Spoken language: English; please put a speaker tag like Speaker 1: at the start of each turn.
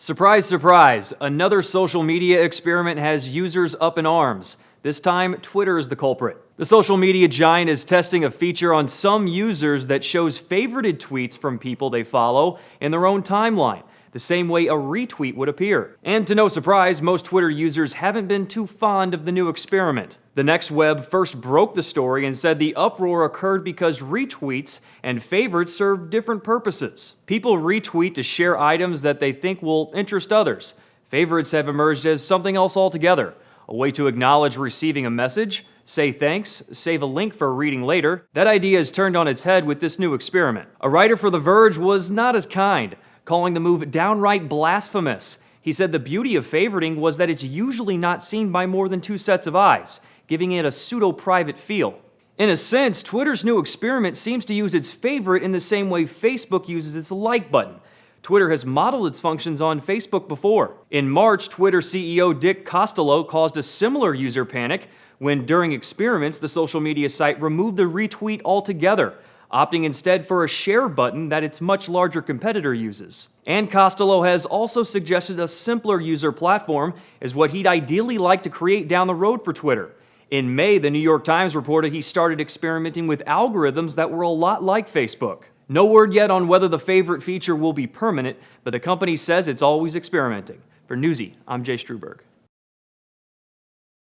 Speaker 1: Surprise, surprise, another social media experiment has users up in arms. This time, Twitter is the culprit. The social media giant is testing a feature on some users that shows favorited tweets from people they follow in their own timeline, the same way a retweet would appear. And to no surprise, most Twitter users haven't been too fond of the new experiment. The NextWeb first broke the story and said the uproar occurred because retweets and favorites serve different purposes. People retweet to share items that they think will interest others. Favorites have emerged as something else altogether, a way to acknowledge receiving a message, say thanks, save a link for reading later. That idea is turned on its head with this new experiment. A writer for The Verge was not as kind, calling the move downright blasphemous. He said the beauty of favoriting was that it's usually not seen by more than two sets of eyes, giving it a pseudo-private feel. In a sense, Twitter's new experiment seems to use its favorite in the same way Facebook uses its like button. Twitter has modeled its functions on Facebook before. In March, Twitter CEO Dick Costolo caused a similar user panic when, during experiments, the social media site removed the retweet altogether, opting instead for a share button that its much larger competitor uses. And Costello has also suggested a simpler user platform is what he'd ideally like to create down the road for Twitter. In May, the New York Times reported he started experimenting with algorithms that were a lot like Facebook. No word yet on whether the favorite feature will be permanent, but the company says it's always experimenting. For Newsy, I'm Jay Struberg.